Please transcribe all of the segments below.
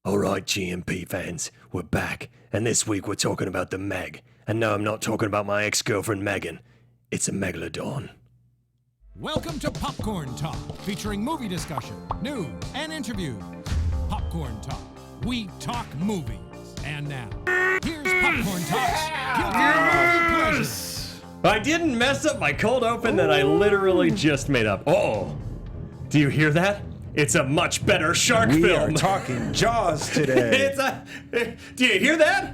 All right, GMP fans, we're back, and this week we're talking about the Meg. And no, I'm not talking about my ex-girlfriend Megan. It's a Megalodon. Welcome to Popcorn Talk, featuring movie discussion, news, and interviews. Popcorn Talk. We talk movies. And now, here's Popcorn Talk's Guilty Movie Pleasures. I didn't mess up my cold open that I literally just made up. Oh, do you hear that? It's a much better shark film. We are talking Jaws today. Do you hear that?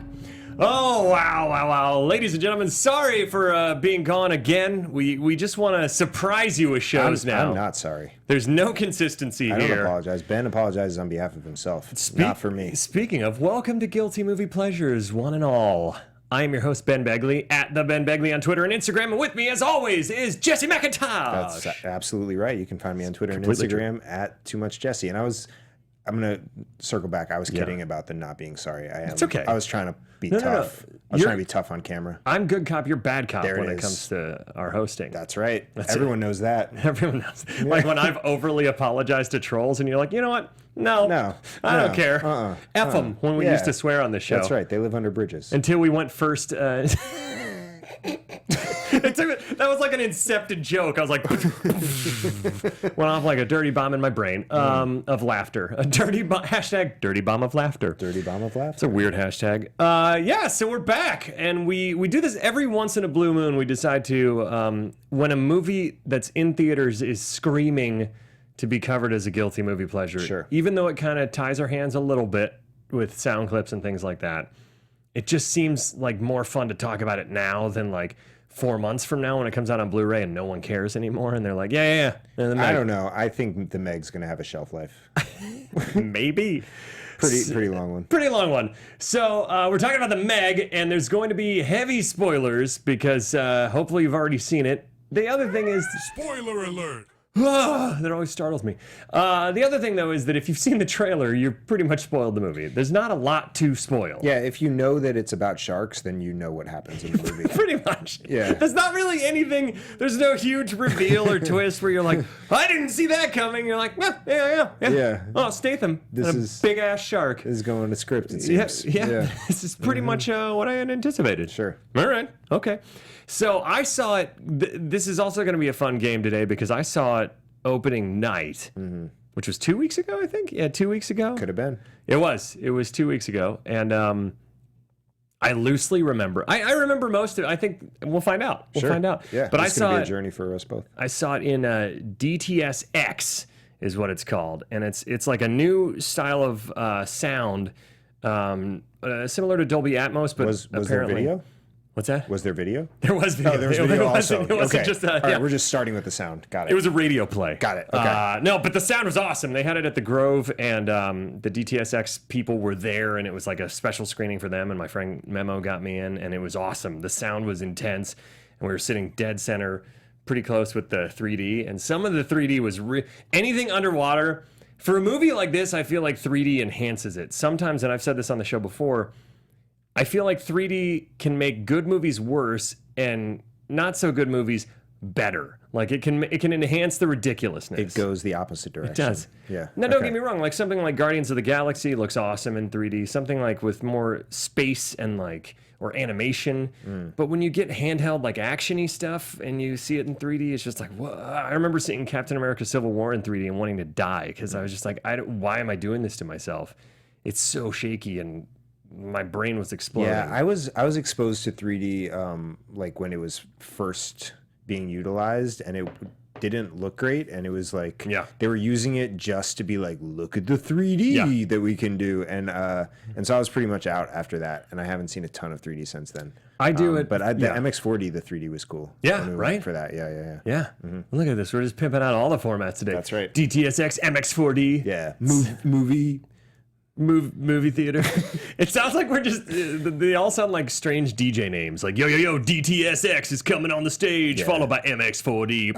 Oh, wow. Ladies and gentlemen, sorry for being gone again. We just want to surprise you with shows now. I'm not sorry. There's no consistency here. I don't apologize. Ben apologizes on behalf of himself, not for me. Speaking of, welcome to Guilty Movie Pleasures, one and all. I am your host, Ben Begley, at the Ben Begley on Twitter and Instagram, and with me, as always, is Jesse McIntosh. That's absolutely right. You can find me on Twitter and Instagram at Too Much Jesse. And I'm gonna circle back. I was kidding about the not being sorry. It's okay. I was trying to be tough. I was trying to be tough on camera. I'm good cop, you're bad cop when it comes to our hosting. That's right. Everyone knows that. Everyone knows. Yeah. Like when I've overly apologized to trolls and you're like, you know what? No, I don't care. F them when we used to swear on the show. That's right. They live under bridges. Until we went first. That was like an incepted joke. I was like, went off like a dirty bomb in my brain of laughter. A hashtag dirty bomb of laughter. Dirty bomb of laughter. It's a weird hashtag. So we're back, and we do this every once in a blue moon. We decide to when a movie that's in theaters is screaming to be covered as a guilty movie pleasure. Sure. Even though it kind of ties our hands a little bit with sound clips and things like that. It just seems like more fun to talk about it now than like 4 months from now when it comes out on Blu-ray and no one cares anymore. And they're like, yeah. I don't know. I think the Meg's going to have a shelf life. Maybe. Pretty long one. Pretty long one. So we're talking about the Meg, and there's going to be heavy spoilers because hopefully you've already seen it. The other thing is... Spoiler alert! That always startles me. The other thing, though, is that if you've seen the trailer, you're pretty much spoiled the movie. There's not a lot to spoil. Yeah, if you know that it's about sharks, then you know what happens in the movie. Pretty much. Yeah. There's not really anything, there's no huge reveal or twist where you're like, I didn't see that coming. You're like, yeah. Oh, Statham. This is a big-ass shark. This is going to script, it seems. Yeah. This is pretty much what I had anticipated. Sure. All right. Okay. So I saw it. This is also going to be a fun game today because I saw it opening night, which was 2 weeks ago, I think. Yeah, 2 weeks ago. Could have been. It was 2 weeks ago. And I loosely remember. I remember most of it. I think we'll find out. We'll find out. Yeah, but I saw gonna be a journey for us both. I saw it in DTSX is what it's called. And it's like a new style of sound, similar to Dolby Atmos, but was apparently... there video? What's that? Was there video? There was video. Oh, there was video also. It wasn't okay. just all right, we're just starting with the sound. Got it. It was a radio play. Got it. Okay. No, but the sound was awesome. They had it at the Grove, and the DTSX people were there, and it was like a special screening for them, and my friend Memo got me in, and it was awesome. The sound was intense, and we were sitting dead center, pretty close with the 3D, and some of the 3D was... anything underwater... For a movie like this, I feel like 3D enhances it. Sometimes, and I've said this on the show before... I feel like 3D can make good movies worse and not so good movies better. Like it can enhance the ridiculousness. It goes the opposite direction. It does. Yeah. Now, don't get me wrong. Like something like Guardians of the Galaxy looks awesome in 3D. Something like with more space and or animation. But when you get handheld like actiony stuff and you see it in 3D, it's just like, whoa. I remember seeing Captain America: Civil War in 3D and wanting to die because I was just like, why am I doing this to myself? It's so shaky and my brain was exploding. Yeah, I was exposed to 3D like when it was first being utilized, and it didn't look great, and it was like they were using it just to be like, look at the 3D that we can do, and so I was pretty much out after that, and I haven't seen a ton of 3D since then. I do it, but the MX4D, the 3D was cool. Yeah, right for that. Yeah. Mm-hmm. Look at this, we're just pimping out all the formats today. That's right. DTSX, MX4D. Yeah, movie theater. It sounds like we're just, they all sound like strange DJ names. Like, yo, DTSX is coming on the stage, followed by MX4D.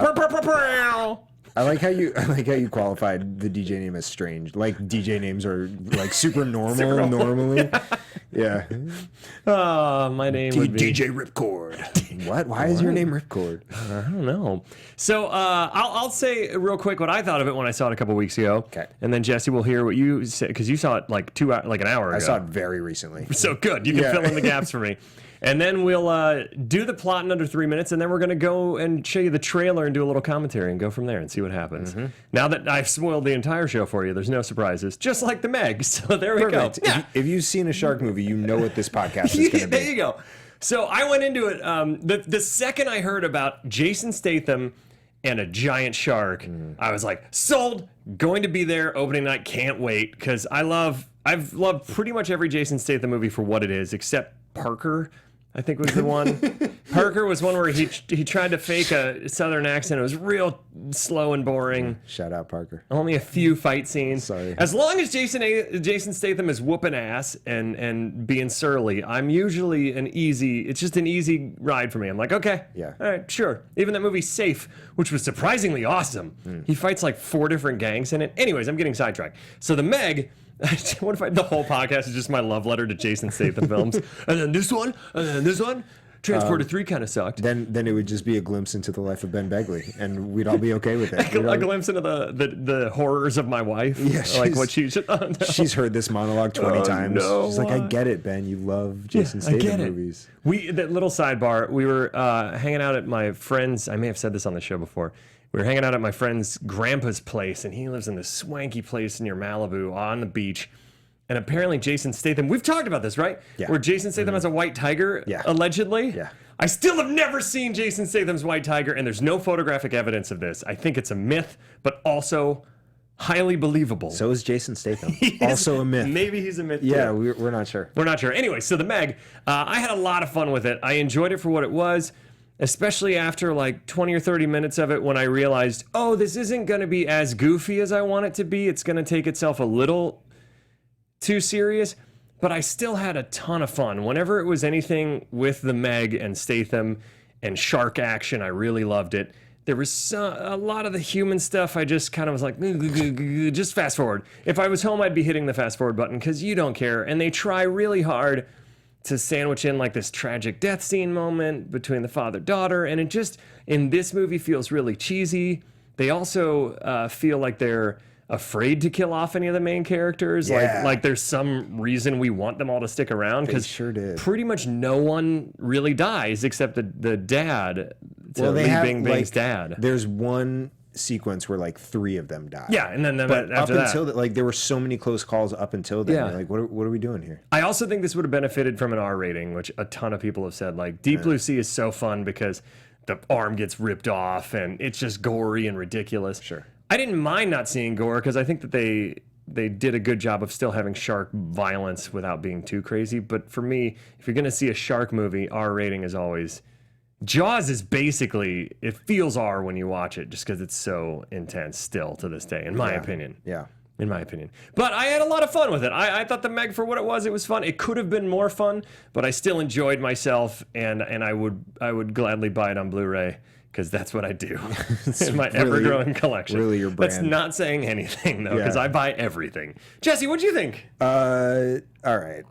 I like how you qualified the DJ name as strange. Like DJ names are like super normal normally. Yeah. Oh, my name would be DJ Ripcord. What? Why is your name Ripcord? I don't know. So I'll say real quick what I thought of it when I saw it a couple weeks ago. Okay. And then Jesse will hear what you said, because you saw it like an hour ago. I saw it very recently. So good. You can fill in the gaps for me. And then we'll do the plot in under 3 minutes, and then we're going to go and show you the trailer and do a little commentary and go from there and see what happens. Now that I've spoiled the entire show for you, there's no surprises, just like the Meg. So there we go. Yeah. If you've seen a shark movie, you know what this podcast is going to be. There you go. So I went into it, the second I heard about Jason Statham and a giant shark, I was like, sold, going to be there opening night, can't wait, because I've loved pretty much every Jason Statham movie for what it is, except Parker, I think was the one. Parker was one where he tried to fake a southern accent. It was real slow and boring. Shout out Parker. Only a few fight scenes. Sorry. As long as Jason Statham is whooping ass and being surly, I'm usually it's just an easy ride for me. I'm like, okay, yeah, all right, sure. Even that movie Safe, which was surprisingly awesome. He fights like 4 different gangs in it. Anyways, I'm getting sidetracked. So the Meg, what if the whole podcast is just my love letter to Jason Statham films? And then this one, and then this one. Transporter 3 kind of sucked. Then it would just be a glimpse into the life of Ben Begley, and we'd all be okay with it. A glimpse into the horrors of my wife. Yeah, like what she. Oh, no. She's heard this monologue 20 times. No. She's like, I get it, Ben. You love Jason Statham movies. That little sidebar. We were hanging out at my friend's. I may have said this on the show before. We were hanging out at my friend's grandpa's place, and he lives in this swanky place near Malibu on the beach. And apparently Jason Statham, we've talked about this, right? Yeah. Where Jason Statham has a white tiger, allegedly. Yeah. I still have never seen Jason Statham's white tiger, and there's no photographic evidence of this. I think it's a myth, but also highly believable. So is Jason Statham. Also a myth. Maybe he's a myth, yeah, too. we're not sure. We're not sure. Anyway, so the Meg, I had a lot of fun with it. I enjoyed it for what it was, especially after like 20 or 30 minutes of it when I realized, oh, this isn't going to be as goofy as I want it to be. It's going to take itself a little too serious, but I still had a ton of fun. Whenever it was anything with the Meg and Statham and shark action, I really loved it. There was a lot of the human stuff I just kind of was like, just fast forward. If I was home, I'd be hitting the fast forward button because you don't care. And they try really hard to sandwich in like this tragic death scene moment between the father-daughter, and it just, in this movie, feels really cheesy. They also feel like they're afraid to kill off any of the main characters. Yeah. Like there's some reason we want them all to stick around, because sure did. Pretty much no one really dies except the dad. Well, Lee Bing Bing's dad. There's one sequence where like 3 of them die. Yeah, and then but after up until that, like there were so many close calls up until then. Yeah. You're like, what are we doing here? I also think this would have benefited from an R rating, which a ton of people have said. Like Deep Blue Sea is so fun because the arm gets ripped off and it's just gory and ridiculous. Sure. I didn't mind not seeing gore because I think that they did a good job of still having shark violence without being too crazy. But for me, if you're going to see a shark movie, R rating is always... Jaws is basically, it feels R when you watch it just because it's so intense still to this day, in my opinion. Yeah. In my opinion. But I had a lot of fun with it. I thought the Meg, for what it was fun. It could have been more fun, but I still enjoyed myself, and I would gladly buy it on Blu-ray, because that's what I do. It's my ever-growing collection. Really your brand. That's not saying anything, though, because I buy everything. Jesse, what'd you think? All right.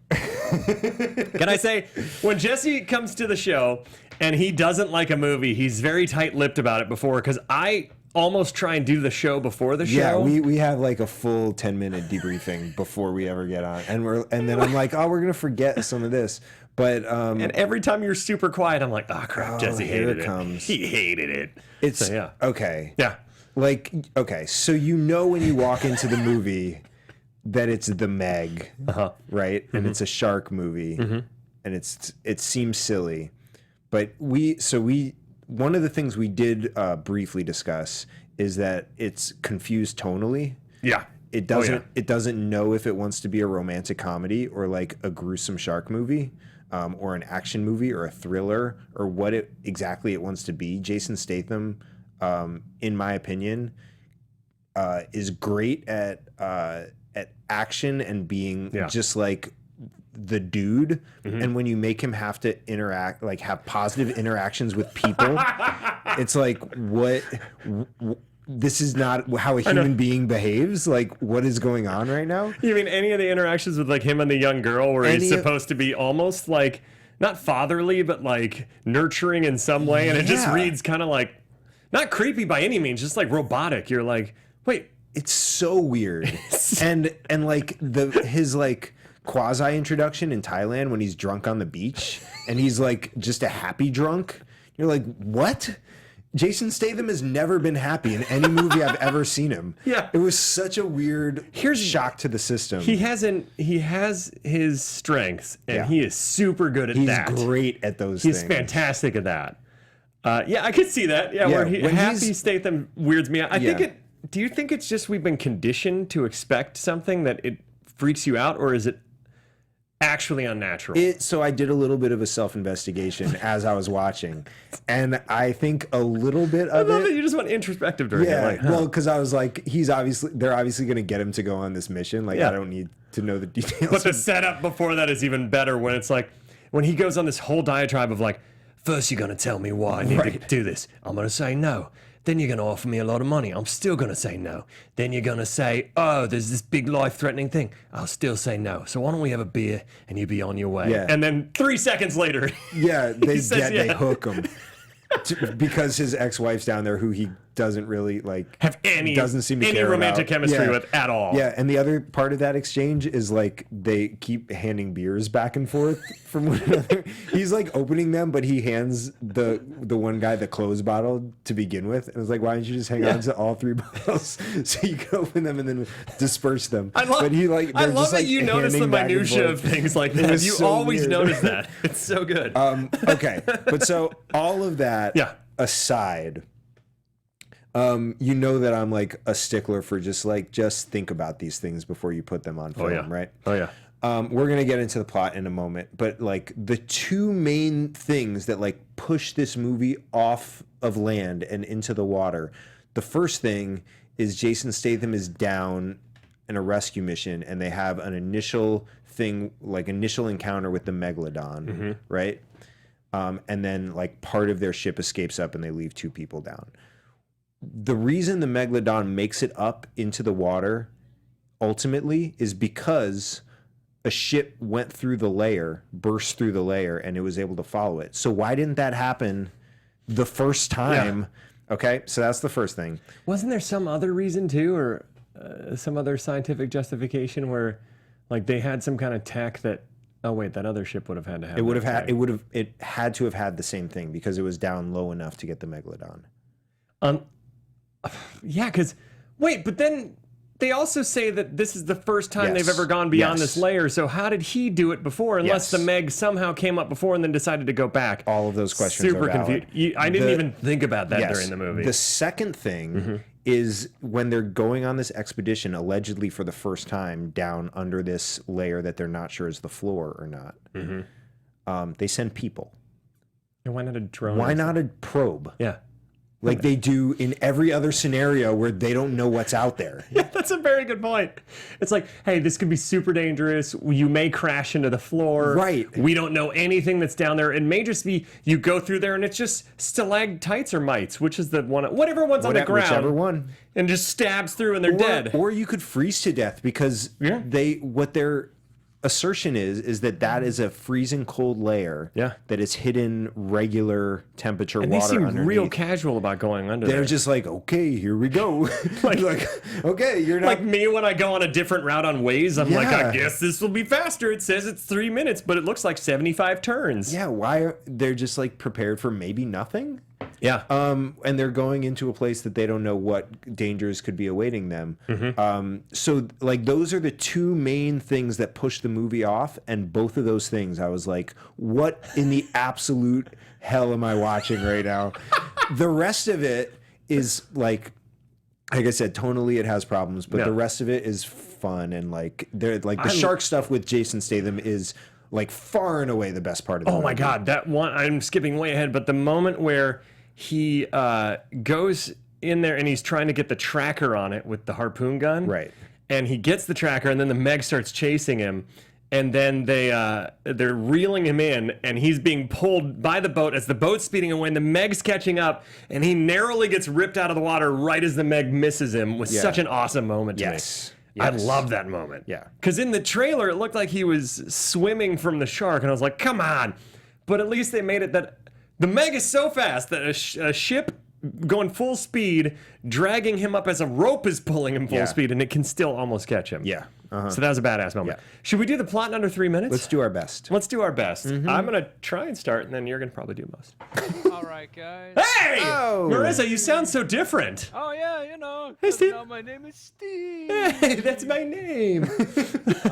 Can I say, when Jesse comes to the show and he doesn't like a movie, he's very tight-lipped about it before, because I almost try and do the show before the show. Yeah, we have like a full 10-minute debriefing before we ever get on, and then I'm like, oh, we're gonna forget some of this, but and every time you're super quiet, I'm like, oh crap, Jesse hated it. Comes. He hated it. It's so, yeah. Okay. Yeah. Like, okay, so you know when you walk into the movie that it's the Meg, right? And it's a shark movie, and it seems silly, but one of the things we did briefly discuss is that it's confused tonally. Yeah. It doesn't know if it wants to be a romantic comedy or like a gruesome shark movie, or an action movie or a thriller, or what exactly it wants to be. Jason Statham, in my opinion, is great at action and being just like the dude, and when you make him have to interact, like have positive interactions with people, it's like, what? This is not how a human being behaves. Like, what is going on right now? You mean any of the interactions with like him and the young girl, where he's supposed to be almost like not fatherly, but like nurturing in some way. And it just reads kind of like, not creepy by any means, just like robotic. You're like, wait. It's so weird. and like his like quasi introduction in Thailand when he's drunk on the beach and he's like just a happy drunk. You're like, what? Jason Statham has never been happy in any movie I've ever seen him. Yeah. It was such a weird shock to the system. He has his strengths and he is super good at that. He's great at those things. He's fantastic at that. I could see that. Yeah, where happy Statham weirds me out. Do you think it's just we've been conditioned to expect something that it freaks you out, or is it actually unnatural? So I did a little bit of a self-investigation as I was watching, and I think a little bit of I love that you just went introspective during it. Like, well, because I was like, they're obviously going to get him to go on this mission. Like, I don't need to know the details. But the setup before that is even better when it's like, when he goes on this whole diatribe of like, first you're going to tell me why I need to do this. I'm going to say no. Then you're going to offer me a lot of money. I'm still going to say no. Then you're going to say, oh, there's this big life-threatening thing. I'll still say no. So why don't we have a beer and you be on your way? Yeah. And then 3 seconds later, they hook him. Because his ex-wife's down there who he doesn't really like doesn't seem to care romantic about. chemistry with at all. Yeah, and the other part of that exchange is like they keep handing beers back and forth from one another. He's like opening them, but he hands the one guy the closed bottle to begin with, and it's like, why don't you just hang on to all 3 bottles so you can open them and then disperse them? I love that you notice the minutia of things like that. You so always weird. Notice that. It's so good. Okay, but so all of that aside, you know that I'm like a stickler for just think about these things before you put them on film, right? Oh yeah. We're gonna get into the plot in a moment, but like the 2 main things that like push this movie off of land and into the water. The first thing is Jason Statham is down in a rescue mission, and they have an initial encounter with the Megalodon, right? And then like part of their ship escapes up and they leave 2 people down. The reason the Megalodon makes it up into the water ultimately is because a ship went through the layer, burst through the layer, and it was able to follow it. So why didn't that happen the first time? Yeah. Okay, so that's the first thing. Wasn't there some other reason too, or some other scientific justification where like they had some kind of tech that that other ship would have had to have. It had to have had the same thing because it was down low enough to get the Megalodon. Yeah, but then they also say that this is the first time they've ever gone beyond this layer. So how did he do it before? Unless the Meg somehow came up before and then decided to go back. All of those questions are valid. Confused. I didn't even think about that during the movie. The second thing is when they're going on this expedition, allegedly for the first time, down under this layer that they're not sure is the floor or not. They send people. And why not a drone? Why not a probe? Yeah. Like they do in every other scenario where they don't know what's out there. Yeah, that's a very good point. It's like, hey, this could be super dangerous. You may crash into the floor. Right. We don't know anything that's down there. It may just be you go through there and it's just stalactites or mites, which is the one, whatever one's on the ground. Whichever one. And just stabs through and they're dead. Or you could freeze to death because what they're assertion is that is a freezing cold layer that is hidden regular temperature and water underneath. They seem real casual about going under there. They're just like, okay, here we go. like, okay, you're not... Like me when I go on a different route on Waze, I'm like, I guess this will be faster. It says it's 3 minutes, but it looks like 75 turns. Yeah, they're just like prepared for maybe nothing? Yeah. And they're going into a place that they don't know what dangers could be awaiting them. So like those are the 2 main things that push the movie off, and both of those things I was like, what in the absolute hell am I watching right now? The rest of it is like I said, tonally it has problems, but the rest of it is fun, and like they're like the shark stuff with Jason Statham is like far and away the best part of the movie. Oh my God, that one, I'm skipping way ahead, but the moment where he goes in there and he's trying to get the tracker on it with the harpoon gun. Right. And he gets the tracker and then the Meg starts chasing him. And then they're reeling him in and he's being pulled by the boat as the boat's speeding away and the Meg's catching up and he narrowly gets ripped out of the water right as the Meg misses him. Was such an awesome moment to me. Yes. I love that moment. Yeah. Because in the trailer, it looked like he was swimming from the shark and I was like, come on. but at least they made it that the Meg is so fast that a ship going full speed, dragging him up as a rope is pulling him full speed, and it can still almost catch him. Yeah. So that was a badass moment. Yeah. Should we do the plot in under 3 minutes? Let's do our best. Let's do our best. I'm going to try and start, and then you're going to probably do most. All right, guys. Hey! Oh. Marissa, you sound so different. Oh, yeah, you know. Hey, Steve. My name is Steve. Hey, that's my name.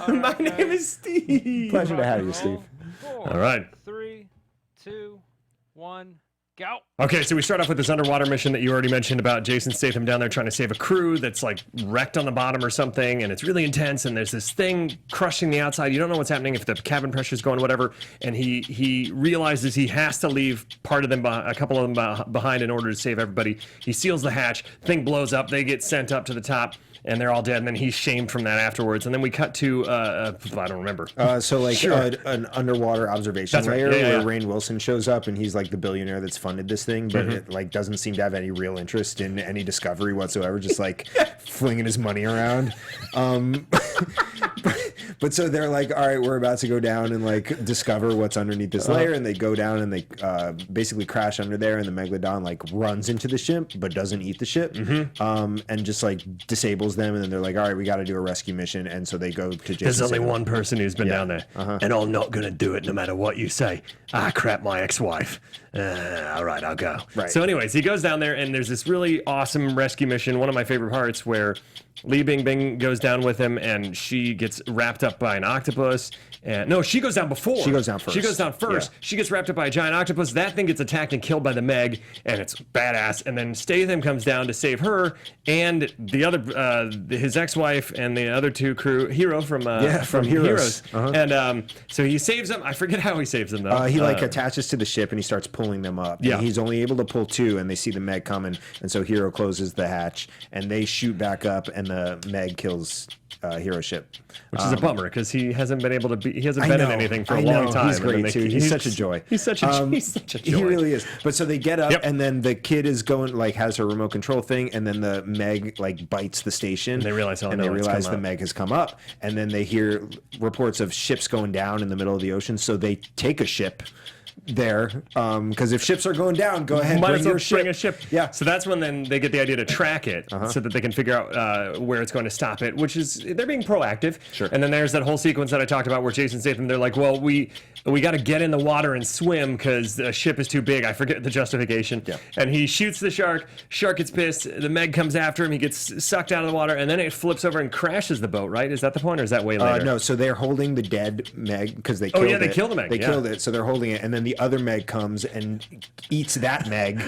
My name is Steve. Pleasure to have you, Steve. 4, All right. 3, 2, 1, go. Okay, so we start off with this underwater mission that you already mentioned about Jason Statham down there trying to save a crew that's like wrecked on the bottom or something, and it's really intense, and there's this thing crushing the outside. You don't know what's happening, if the cabin pressure's going, whatever, and he realizes he has to leave part of them, a couple of them behind in order to save everybody. He seals the hatch, thing blows up, they get sent up to the top, and they're all dead, and then he's shamed from that afterwards. And then we cut to, I don't remember. An underwater observation layer where Rainn Wilson shows up, and he's like the billionaire that's funded this thing, but it like doesn't seem to have any real interest in any discovery whatsoever, just like flinging his money around. But so they're like, all right, we're about to go down and like discover what's underneath this layer, and they go down and they basically crash under there, and the Megalodon like runs into the ship but doesn't eat the ship, and just like disables them, and then they're like, all right, we got to do a rescue mission, and so they go to Jason. There's only one person who's been down there, and I'm not gonna do it no matter what you say. Ah, crap, my ex-wife. All right, I'll go. Right. So anyways, he goes down there, and there's this really awesome rescue mission, one of my favorite parts, where Li Bingbing goes down with him, and she gets wrapped up by an octopus. And no, she goes down before. She goes down first. She goes down first. Yeah. She gets wrapped up by a giant octopus. That thing gets attacked and killed by the Meg, and it's badass. And then Statham comes down to save her and the other, his ex-wife and the other two crew, Hero from Heroes. And so he saves them. I forget how he saves them though. He like attaches to the ship and he starts pulling them up. Yeah. And he's only able to pull two, and they see the Meg coming, and so Hero closes the hatch, and they shoot back up, and the Meg kills Hero's ship, which is a bummer because he hasn't been able to be. He hasn't been in anything for a long time. He's great too. He's such a joy. He's such a joy. He really is. But so they get up, and then the kid is going like has her remote control thing, and then the Meg like bites the station. And they realize the Meg has come up, and then they hear reports of ships going down in the middle of the ocean. So they take a ship there, because if ships are going down, go ahead, bring your ship. Bring a ship. Yeah. So that's when then they get the idea to track it, so that they can figure out where it's going to stop it, which is they're being proactive. Sure. And then there's that whole sequence that I talked about where Jason Statham, they're like, well, we got to get in the water and swim because the ship is too big. I forget the justification. Yeah. And he shoots the shark. Shark gets pissed. The Meg comes after him. He gets sucked out of the water, and then it flips over and crashes the boat. Right? Is that the point, or is that way later? No. So they're holding the dead Meg because they killed it. They killed the Meg. They killed it, so they're holding it, and then the other Meg comes and eats that Meg.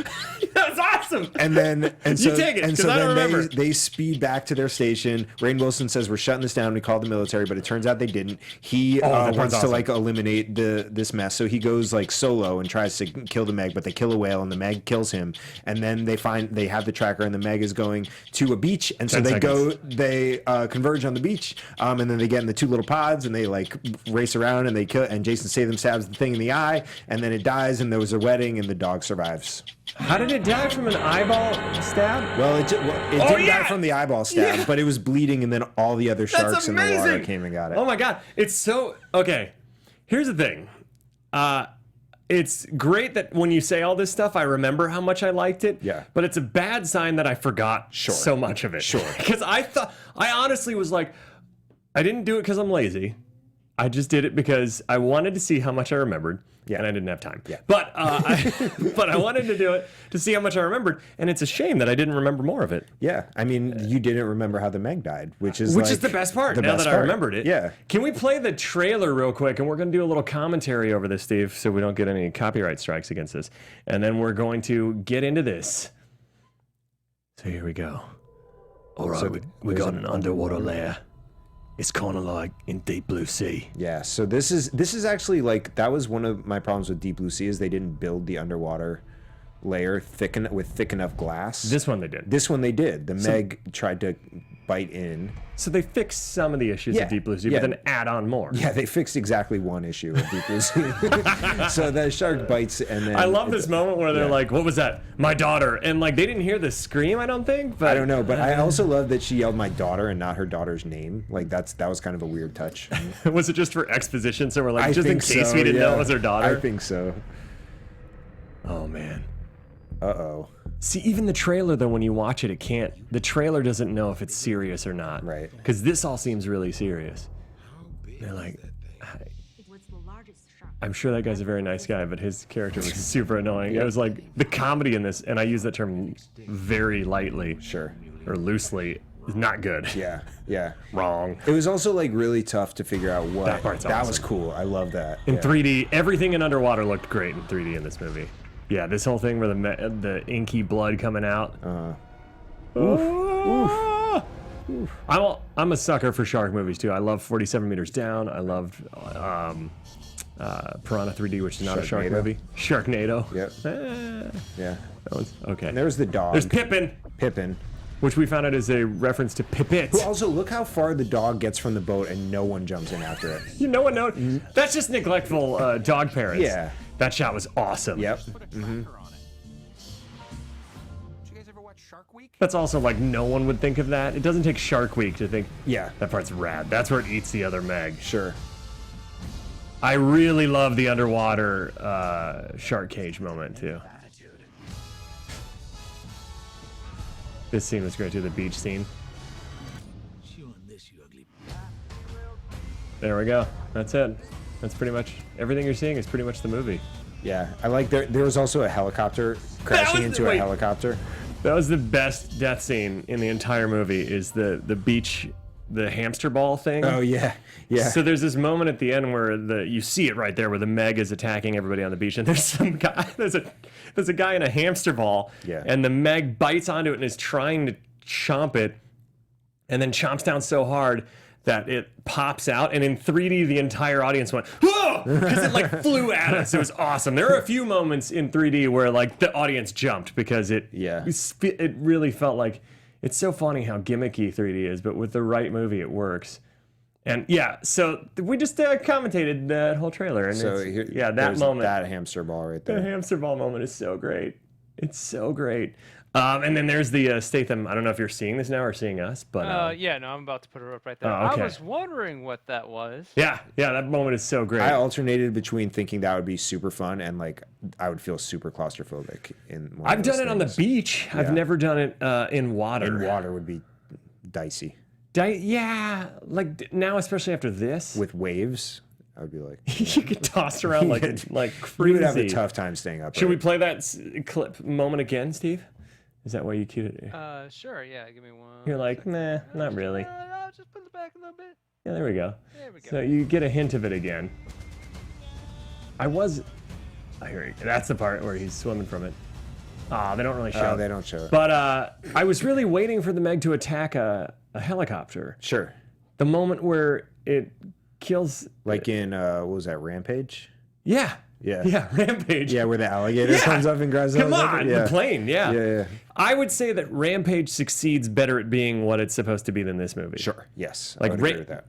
That's awesome. And then you take it, because I don't remember. They speed back to their station. Rainn Wilson says, we're shutting this down. We called the military, but it turns out they didn't. He wants to like eliminate this mess, so he goes like solo and tries to kill the Meg, but they kill a whale and the Meg kills him. And then they have the tracker, and the Meg is going to a beach, and so they converge on the beach, and then they get in the two little pods and they like race around, and they kill, and Jason Statham stabs the thing in the eye, and then it dies, and there was a wedding, and the dog survives. How did it die? From an eyeball stab? Well, it didn't die from the eyeball stab, but it was bleeding, and then all the other sharks in the water came and got it. Oh my god, it's so okay. Here's the thing. It's great that when you say all this stuff, I remember how much I liked it. Yeah. But it's a bad sign that I forgot so much of it. Sure. Because I honestly was like, I didn't do it because I'm lazy. I just did it because I wanted to see how much I remembered. Yeah. And I didn't have time. Yeah. But I wanted to do it to see how much I remembered, and it's a shame that I didn't remember more of it. Yeah. I mean, you didn't remember how the Meg died, which is the best part. Now that I remembered it. Yeah. Can we play the trailer real quick, and we're going to do a little commentary over this, Steve, so we don't get any copyright strikes against this, and then we're going to get into this. So here we go. All right, so we got an underwater layer. It's kind of like in Deep Blue Sea. Yeah, so this is actually like, that was one of my problems with Deep Blue Sea, is they didn't build the underwater layer with thick enough glass. This one they did. The Meg tried to bite in. So they fixed some of the issues Yeah. of Deep Blue Sea, Yeah. but then add on more. Yeah, they fixed exactly one issue of Deep Blue Sea. So the shark bites, and then I love this moment where they're yeah. like, "What was that? My daughter!" And like they didn't hear the scream, I don't think. But I don't know, but I also love that she yelled my daughter and not her daughter's name. Like that was kind of a weird touch. was it just for exposition? So we're like, I just in think case so, we didn't know yeah. it was her daughter. I think so. Oh man. Uh-oh. See, even the trailer though, when you watch it, it can't. The trailer doesn't know if it's serious or not. Right. Because this all seems really serious. They're like, It was the largest shark. I'm sure that guy's a very nice guy, but his character was super annoying. It was like the comedy in this, and I use that term very lightly Sure. or loosely, is not good. Yeah, yeah. Wrong. It was also like really tough to figure out what. That part's was awesome. cool. I love that. In yeah. 3D, everything in underwater looked great in 3D in this movie. Yeah, this whole thing where the inky blood coming out. I'm a sucker for shark movies too. I love 47 Meters Down. I loved Piranha 3D, which is not a shark Sharknado. movie. Sharknado. Yep. Yeah. That one's okay. And there's the dog. There's Pippin, Pippin. which we found out is a reference to Pippet. Who also, look how far the dog gets from the boat and no one jumps in after it. You know what? No, that's just neglectful dog parents. Yeah. That shot was awesome. Yep. Did you guys ever watch Shark Week? That's also like no one would think of that. It doesn't take Shark Week to think Yeah. that part's rad. That's where it eats the other Meg. Sure. I really love the underwater shark cage moment too. This scene was great too, the beach scene. There we go. That's it. That's pretty much everything you're seeing is pretty much the movie. Yeah. I like there was also a helicopter crashing into a wait. helicopter. That was the best death scene in the entire movie. Is the beach, the hamster ball thing. Oh yeah. Yeah. So there's this moment at the end where you see it right there where the Meg is attacking everybody on the beach, and there's some guy there's a guy in a hamster ball, Yeah. and the Meg bites onto it and is trying to chomp it, and then chomps down so hard that it pops out, and in 3D the entire audience went whoa, because it like flew at us. It was awesome. There are a few moments in 3D where like the audience jumped because it really felt like, it's so funny how gimmicky 3D is, but with the right movie it works. And yeah, so we just commentated that whole trailer, and So that there's moment, that hamster ball right the there. hamster ball moment is so great. It's so great. And then there's the Statham. I don't know if you're seeing this now or seeing us, but Yeah, no, I'm about to put it up right there. Oh, okay. I was wondering what that was. yeah, that moment is so great. I alternated between thinking that would be super fun and like I would feel super claustrophobic in. One I've of those done it on the things. beach. I've Yeah. never done it in water. In water would be dicey Yeah, like now, especially after this, with waves. I would be like, you get tossed around like crazy. you would have a tough time staying up. Should we play that clip moment again, Steve? Is that why you queued it? Sure, yeah, give me one. You're like, nah, not really. I'll just put it back a little bit. Yeah, there we go. There we go. So you get a hint of it again. I hear it. That's the part where he's swimming from it. They don't really show Oh, it. they don't show it. But I was really waiting for the Meg to attack a helicopter. Sure. The moment where it kills. Like in what was that, Rampage? Yeah. Yeah. Yeah, Rampage. Yeah, where the alligator Yeah. comes up and grabs the Come helicopter? on, Yeah. the plane, yeah. Yeah. I would say that Rampage succeeds better at being what it's supposed to be than this movie. Sure. Yes. Like I would agree with that.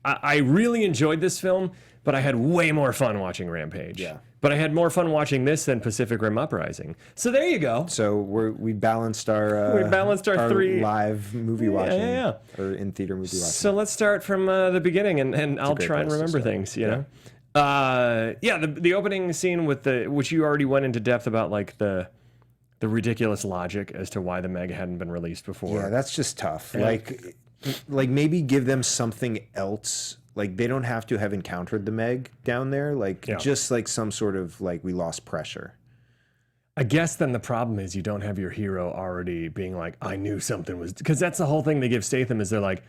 I really enjoyed this film, but I had way more fun watching Rampage. Yeah. But I had more fun watching this than Pacific Rim Uprising. So there you go. So we balanced our three live movie watching yeah. or in theater movie watching. So let's start from the beginning, and I'll great try and place to remember start. things. You know. The opening scene with which you already went into depth about, like the ridiculous logic as to why the Meg hadn't been released before. Yeah, that's just tough. Like maybe give them something else. Like they don't have to have encountered the Meg down there. Like just like some sort of like we lost pressure. I guess then the problem is you don't have your hero already being like, I knew something was, because that's the whole thing they give Statham is they're like,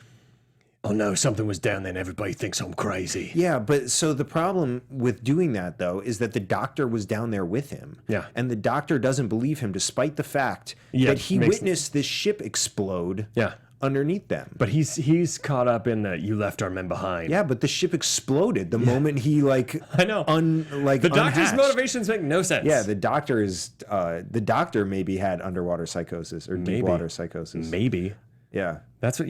oh no, something was down there and everybody thinks I'm crazy. Yeah, but so the problem with doing that though is that the doctor was down there with him. Yeah. And the doctor doesn't believe him despite the fact Yeah, that he makes- witnessed this ship explode Yeah. underneath them. But he's caught up in the you left our men behind. Yeah, but the ship exploded the moment he like I know. the The doctor's motivations make no sense. Yeah, the doctor maybe had underwater psychosis or deep water psychosis. Maybe. Yeah. That's what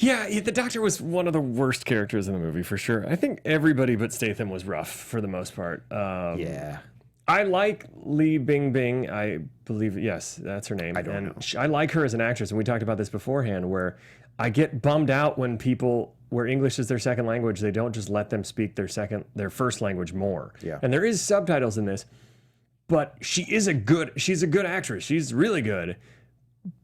yeah, the Doctor was one of the worst characters in the movie for sure. I think everybody but Statham was rough for the most part. Yeah. I like Li Bingbing. I believe, yes, that's her name. I don't know. I like her as an actress, and we talked about this beforehand, where I get bummed out when people, where English is their second language, they don't just let them speak their first language more. Yeah. And there is subtitles in this, but she's a good actress. She's really good.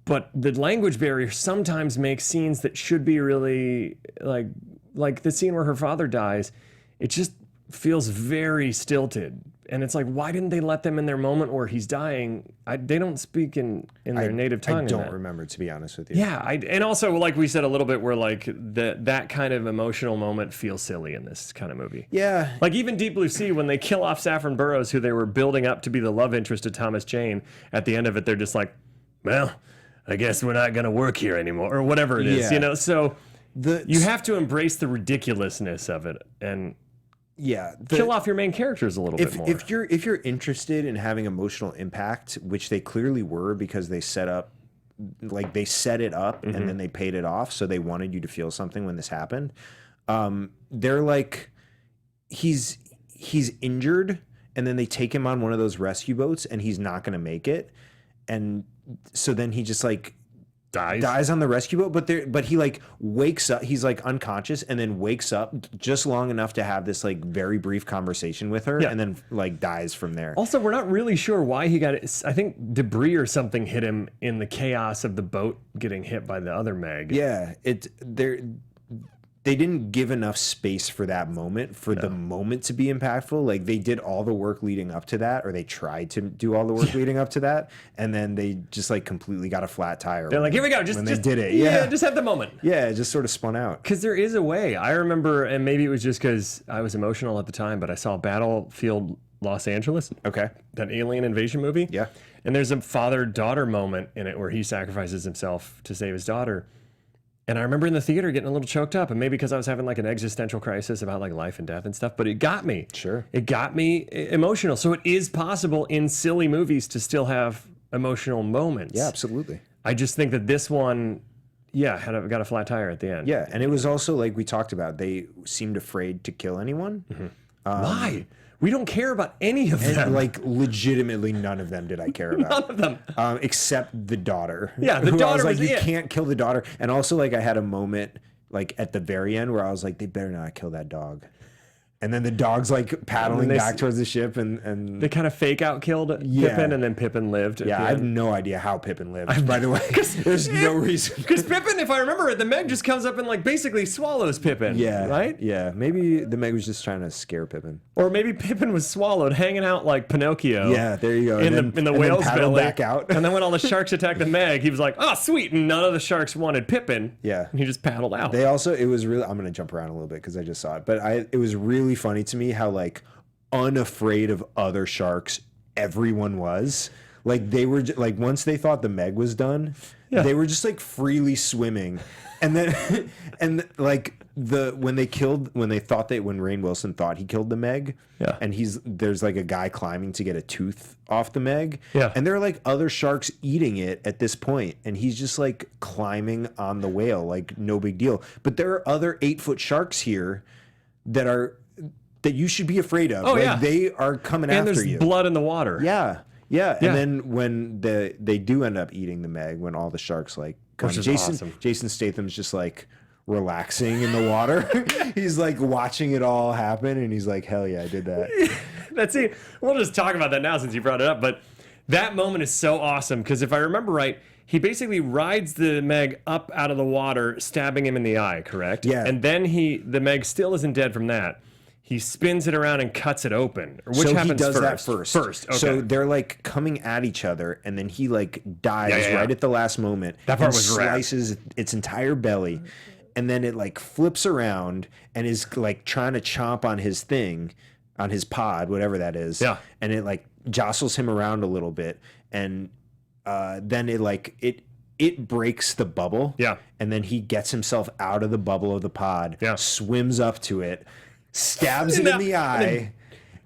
But the language barrier sometimes makes scenes that should be really like the scene where her father dies. It just feels very stilted, and it's like, why didn't they let them in their moment where he's dying? They don't speak in their native tongue. I don't remember, to be honest with you. Yeah, and also like we said a little bit, where like that kind of emotional moment feels silly in this kind of movie. Yeah, like even Deep Blue Sea, when they kill off Saffron Burrows, who they were building up to be the love interest of Thomas Jane, at the end of it, they're just like, well, I guess we're not going to work here anymore, or whatever it is, So you have to embrace the ridiculousness of it and kill off your main characters a little bit more. If you're interested in having emotional impact, which they clearly were, because they set it up and then they paid it off, so they wanted you to feel something when this happened. They're like, he's injured, and then they take him on one of those rescue boats, and he's not going to make it, and so then he just like dies on the rescue boat, but he like wakes up, he's like unconscious, and then wakes up just long enough to have this like very brief conversation with her, and then like dies from there. Also, we're not really sure why he got it. I think debris or something hit him in the chaos of the boat getting hit by the other Meg. Yeah, they didn't give enough space for that moment, for the moment to be impactful. Like, they did all the work leading up to that, or they tried to do all the work leading up to that, and then they just like completely got a flat tire. They're like, here we go, just did it. Yeah, just have the moment. Yeah, it just sort of spun out. Because there is a way. I remember, and maybe it was just because I was emotional at the time, but I saw Battlefield Los Angeles. Okay. That alien invasion movie. Yeah. And there's a father-daughter moment in it where he sacrifices himself to save his daughter. And I remember in the theater getting a little choked up, and maybe because I was having like an existential crisis about like life and death and stuff, but it got me. Sure. It got me emotional. So it is possible in silly movies to still have emotional moments. Yeah, absolutely. I just think that this one, got a flat tire at the end. Yeah, and it was also like we talked about, they seemed afraid to kill anyone. Why? We don't care about any of them. And like legitimately none of them did I care about. None of them. Except the daughter. Yeah, the who daughter I was like, was you it. can't kill the daughter. And also like I had a moment like at the very end where I was like, they better not kill that dog. And then the dog's like paddling back towards the ship, and they kind of fake out killed Pippin, and then Pippin lived. Yeah, I have no idea how Pippin lived, by the way. There's no reason. Because Pippin, if I remember it, the Meg just comes up and like basically swallows Pippin. Yeah. Right? Yeah. Maybe the Meg was just trying to scare Pippin. Or maybe Pippin was swallowed, hanging out like Pinocchio. Yeah, there you go. In the whale's belly. Back out. And then when all the sharks attacked the Meg, he was like, oh, sweet. And none of the sharks wanted Pippin. Yeah. And he just paddled out. They also, it was really, I'm going to jump around a little bit because I just saw it, but it was really funny to me how like unafraid of other sharks everyone was. Like they were like, once they thought the Meg was done, they were just like freely swimming. And then and like when Rainn Wilson thought he killed the Meg, and there's like a guy climbing to get a tooth off the Meg, and there are like other sharks eating it at this point, and he's just like climbing on the whale like no big deal. But there are other 8-foot sharks here that you should be afraid of. Oh, yeah. They are coming after you. And there's blood in the water. Yeah. And then when they do end up eating the Meg, when all the sharks like come, Jason Statham's just like relaxing in the water. He's like watching it all happen, and he's like, hell yeah, I did that. That's it. We'll just talk about that now since you brought it up. But that moment is so awesome because if I remember right, he basically rides the Meg up out of the water, stabbing him in the eye, correct? Yeah. And then the Meg still isn't dead from that. He spins it around and cuts it open. Which happens he does first? that first. First, okay. So they're like coming at each other, and then he like dives right at the last moment. That part and was rad. slices its entire belly, and then it like flips around and is like trying to chomp on his thing, on his pod, whatever that is. Yeah. And it like jostles him around a little bit, and then it breaks the bubble. Yeah. And then he gets himself out of the bubble of the pod. Yeah. Swims up to it. Stabs it in the eye,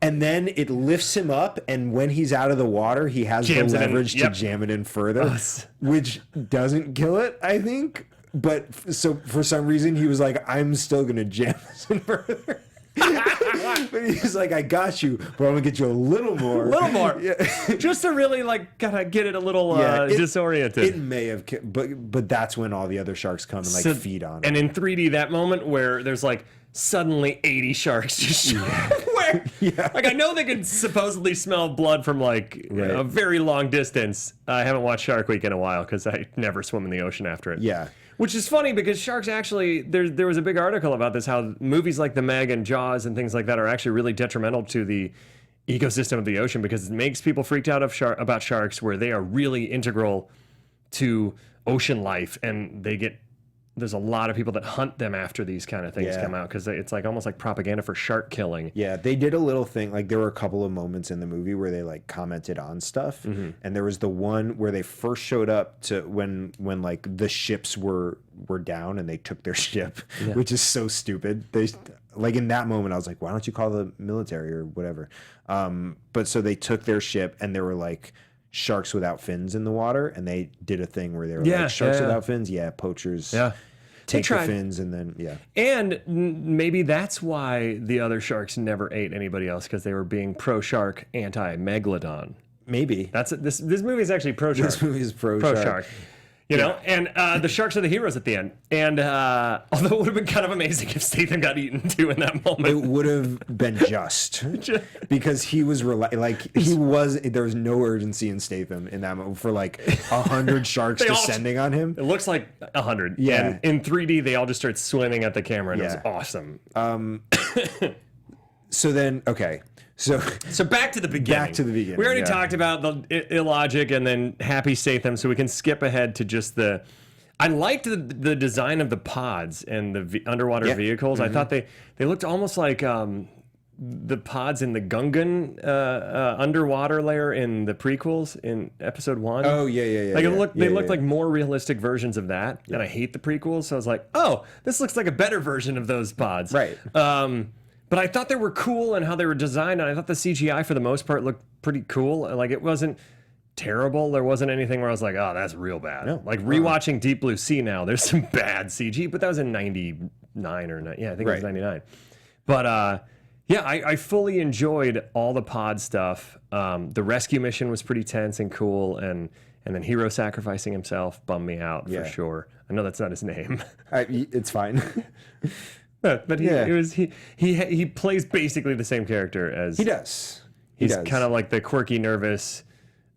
and then it lifts him up, and when he's out of the water, he has Jams the it in. leverage Yep. to jam it in further, which doesn't kill it, I think. But so for some reason, he was like, I'm still going to jam this in further. But he's like, I got you, but I'm going to get you a little more. Yeah. Just to really, like, gotta get it a little disoriented. It may have, but that's when all the other sharks come and, like, feed on it. And in 3D, that moment where there's, like, suddenly 80 sharks just like, I know they could supposedly smell blood from, like, a very long distance. I haven't watched Shark Week in a while because I never swim in the ocean after it. Yeah. Which is funny because sharks actually, there was a big article about this, how movies like The Meg and Jaws and things like that are actually really detrimental to the ecosystem of the ocean because it makes people freaked out about sharks, where they are really integral to ocean life, and there's a lot of people that hunt them after these kind of things come out because it's like almost like propaganda for shark killing. Yeah, they did a little thing. Like, there were a couple of moments in the movie where they, like, commented on stuff, and there was the one where they first showed up to when like the ships were down and they took their ship, which is so stupid. They, like, in that moment, I was like, why don't you call the military or whatever? But so they took their ship, and there were, like, sharks without fins in the water, and they did a thing where they were like, sharks without fins, poachers. Yeah. Take the fins and then and maybe that's why the other sharks never ate anybody else, because they were being pro shark, anti Megalodon. Maybe That's it. This movie is actually pro shark. this movie is pro shark. You know, and the sharks are the heroes at the end. And although it would have been kind of amazing if Statham got eaten too in that moment. It would have been just because he was there was no urgency in Statham in that moment for like 100 sharks descending on him. It looks like 100. Yeah. And in 3D, they all just start swimming at the camera, and it was awesome. So then, okay. So back to the beginning. We already talked about the illogic and then happy Statham, so we can skip ahead to just the... I liked the design of the pods and the underwater vehicles. I thought they looked almost like the pods in the Gungan underwater layer in the prequels in episode 1. Oh, yeah. Like they looked like more realistic versions of that. And I hate the prequels, so I was like, oh, this looks like a better version of those pods. Right. But I thought they were cool and how they were designed, and I thought the CGI for the most part looked pretty cool. Like, it wasn't terrible. There wasn't anything where I was like, oh, that's real bad. No. Like, rewatching Deep Blue Sea now, there's some bad CG, but that was in 99 or 9. Yeah, I think it was 99. But I fully enjoyed all the pod stuff. The rescue mission was pretty tense and cool, and then Hero sacrificing himself bummed me out for sure. I know that's not his name. It's fine. But he plays basically the same character as... He does. He's kind of like the quirky, nervous,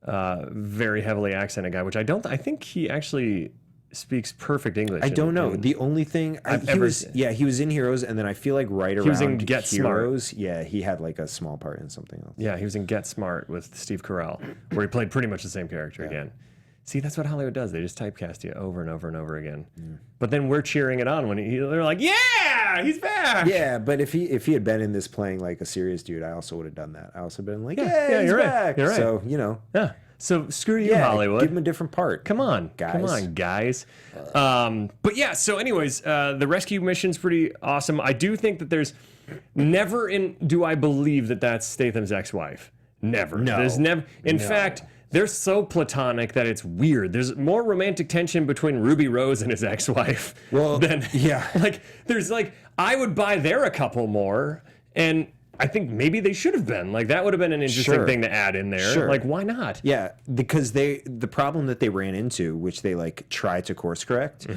very heavily accented guy, which I think he actually speaks perfect English. I don't know. The only thing... he was in Heroes, and then I feel like around was in Get Heroes, Smart. he had like a small part in something else. Yeah, he was in Get Smart with Steve Carell, where he played pretty much the same character again. See, that's what Hollywood does. They just typecast you over and over and over again. But then we're cheering it on when they're like, yeah, he's back. Yeah, but if he had been in this playing like a serious dude, I also would have done that. I also been like, yeah, you're back. Right. You're right. So, you know. Yeah. So screw you, Hollywood. Give him a different part. Come on, guys. But yeah, so anyways, the rescue mission's pretty awesome. I do think that there's do I believe that that's Statham's ex-wife. Never. No. There's never. In fact, they're so platonic that it's weird. There's more romantic tension between Ruby Rose and his ex-wife. Like, there's like, I would buy there a couple more, and I think maybe they should have been. Like, that would have been an interesting thing to add in there. Sure. Like, why not? Yeah, because the problem that they ran into, which they like try to course correct,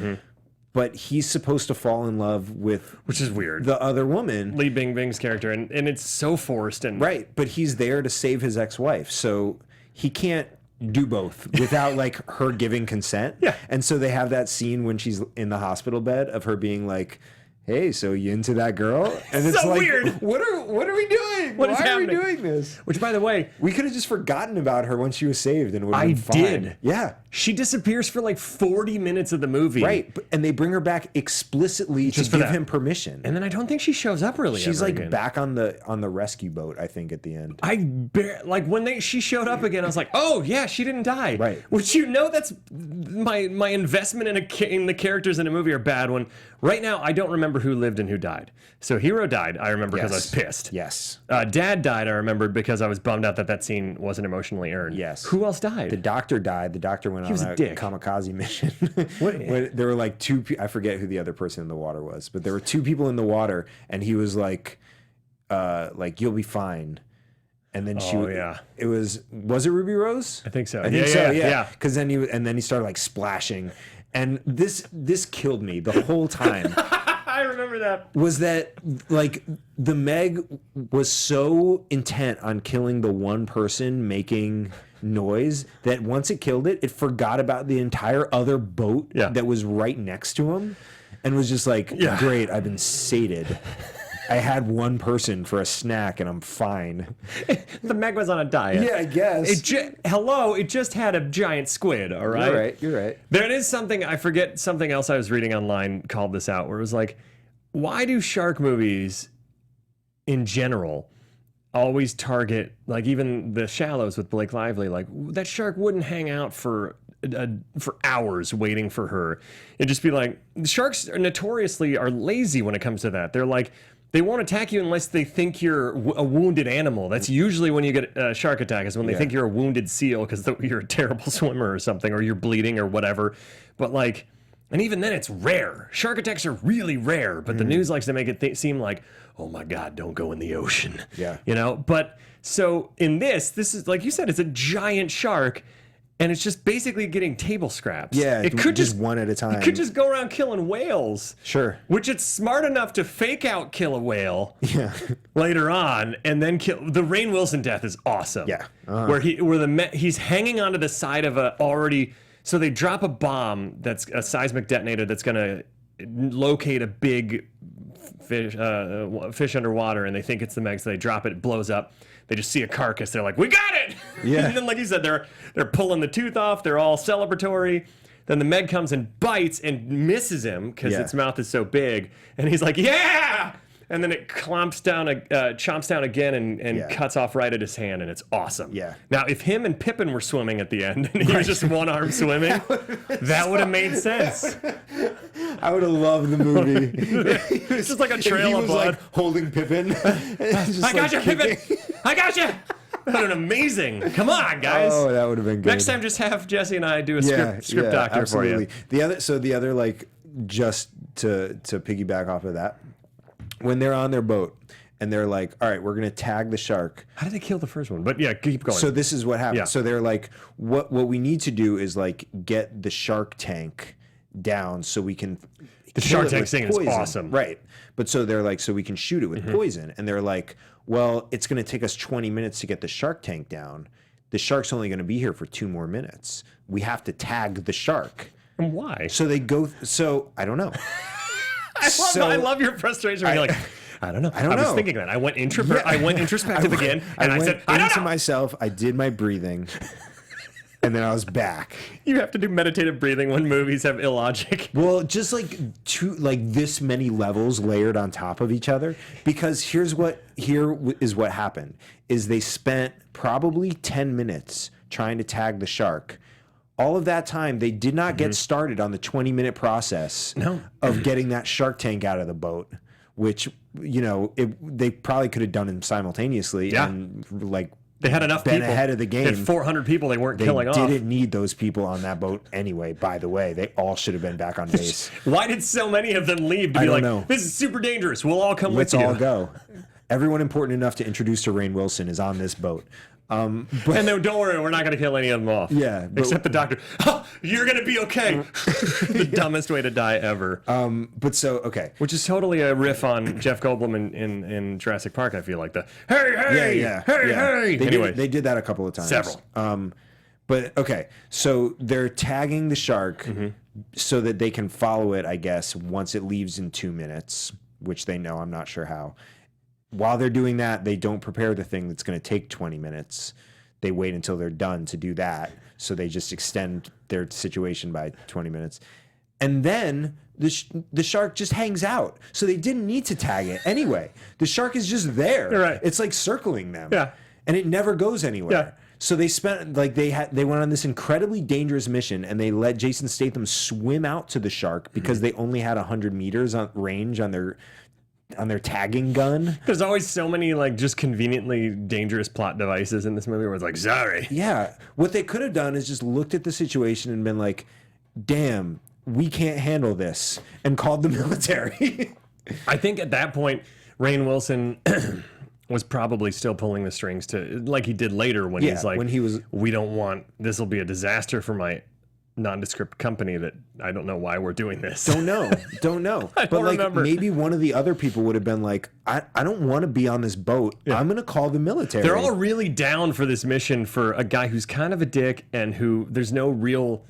but he's supposed to fall in love with, which is weird, the other woman, Li Bingbing's character, and it's so forced. And but he's there to save his ex-wife, so he can't do both without like her giving consent. Yeah. And so they have that scene when she's in the hospital bed of her being like, hey, so you into that girl? And it's so like, weird. What are we doing? Why are we doing this? Which, by the way, we could have just forgotten about her when she was saved, and it would have been fine. did. Yeah. She disappears for like 40 minutes of the movie. Right. And they bring her back explicitly Just to for give that. him permission. And then I don't think she shows up really. She's ever like again. back on the rescue boat, I think, at the end. Like when she showed up again, I was like, oh yeah, she didn't die. Right. Which, that's my investment in the characters in a movie are bad when right now I don't remember remember who lived and who died. So Hero died, I remember because I was pissed. Yes. Dad died, I remembered because I was bummed out that scene wasn't emotionally earned. Yes. Who else died? The doctor died. The doctor went on a kamikaze mission. There were like I forget who the other person in the water was, but there were two people in the water, and he was like you'll be fine. And then it was it Ruby Rose? I think so. I think so. Yeah. Because then he started like splashing, and this killed me the whole time. I remember that. Was that like the Meg was so intent on killing the one person making noise that once it killed it, it forgot about the entire other boat that was right next to him, and was just like, great, I've been sated. I had one person for a snack and I'm fine. The Meg was on a diet. Yeah, I guess. It just had a giant squid, all right? You're right. There is something, I forget something else I was reading online called this out, where it was like, why do shark movies in general always target, like even The Shallows with Blake Lively, like that shark wouldn't hang out for hours waiting for her. It'd just be like, sharks notoriously are lazy when it comes to that. They're like, they won't attack you unless they think you're a wounded animal. That's usually when you get a shark attack, is when they think you're a wounded seal because you're a terrible swimmer or something, or you're bleeding or whatever. But like, and even then it's rare. Shark attacks are really rare, but the news likes to make it seem like, oh my God, don't go in the ocean. Yeah. You know, but so in this is, like you said, it's a giant shark. And it's just basically getting table scraps. Yeah, it could just one at a time. It could just go around killing whales. Sure. Which it's smart enough to fake out kill a whale later on, and then kill. The Rainn Wilson death is awesome. Yeah. Where he's hanging onto the side of a already. So they drop a bomb that's a seismic detonator that's going to locate a big fish underwater, and they think it's the Meg, so they drop it. It blows up. They just see a carcass. They're like, we got it! Yeah. And then, like you said, they're pulling the tooth off. They're all celebratory. Then the Meg comes and bites and misses him because its mouth is so big. And he's like, yeah! And then it chomps down again and cuts off right at his hand, and it's awesome. Yeah. Now, if him and Pippin were swimming at the end, and he was just one arm swimming, that would have made sense. I would have loved the movie. It's just like a trail of blood. Like holding Pippin. I got you, Pippin! I got you! That would have been amazing. Come on, guys. Oh, that would have been good. Next time, just have Jesse and I do a script doctor absolutely. for you. The other, like, just to piggyback off of that, when they're on their boat and they're like, all right, we're going to tag the shark. How did they kill the first one? But yeah, keep going. So this is what happened. Yeah. So they're like, what we need to do is like get the shark tank down so we can. The shark tank thing is awesome. Right. But so they're like, so we can shoot it with poison. And they're like, well, it's going to take us 20 minutes to get the shark tank down. The shark's only going to be here for 2 more minutes. We have to tag the shark. And why? So they go. So I don't know. I love your frustration when you're like, I don't know. I was thinking that. I went introspective again, and I said, I don't know. Myself, I did my breathing, and then I was back. You have to do meditative breathing when movies have illogic. Well, just like this many levels layered on top of each other. Because here is what happened: is they spent probably 10 minutes trying to tag the shark. All of that time, they did not get started on the 20-minute process of getting that shark tank out of the boat, which, you know, they probably could have done them simultaneously. Yeah. And, like, they had enough people ahead of the game. They had 400 people they weren't killing off. They didn't need those people on that boat anyway, by the way. They all should have been back on base. Why did so many of them leave to be like, this is super dangerous. We'll all come with you. Let's all go. Everyone important enough to introduce to Rainn Wilson is on this boat. And then don't worry, we're not going to kill any of them off. Yeah. Except the doctor. Oh, you're going to be okay. The dumbest way to die ever. But so, okay. Which is totally a riff on Jeff Goldblum in Jurassic Park, I feel like. Hey. Anyway. They did that a couple of times. Several. But, okay. So they're tagging the shark so that they can follow it, I guess, once it leaves in 2 minutes, which they know. I'm not sure how. While they're doing that, they don't prepare the thing that's going to take 20 minutes. They wait until they're done to do that. So they just extend their situation by 20 minutes. And then the shark just hangs out. So they didn't need to tag it anyway. The shark is just there. You're right. It's like circling them. Yeah. And it never goes anywhere. So they spent like they went on this incredibly dangerous mission, and they let Jason Statham swim out to the shark because they only had 100 meters on range on their tagging gun. There's always so many like just conveniently dangerous plot devices in this movie where it's like, sorry. Yeah. What they could have done is just looked at the situation and been like, damn, we can't handle this, and called the military. I think at that point, Rainn Wilson was probably still pulling the strings to, like he did later when he's like, we don't want, this will be a disaster for my nondescript company that I don't know why we're doing this. Don't know. I don't remember. Maybe one of the other people would have been like, I don't want to be on this boat. Yeah. I'm going to call the military. They're all really down for this mission for a guy who's kind of a dick and who there's no real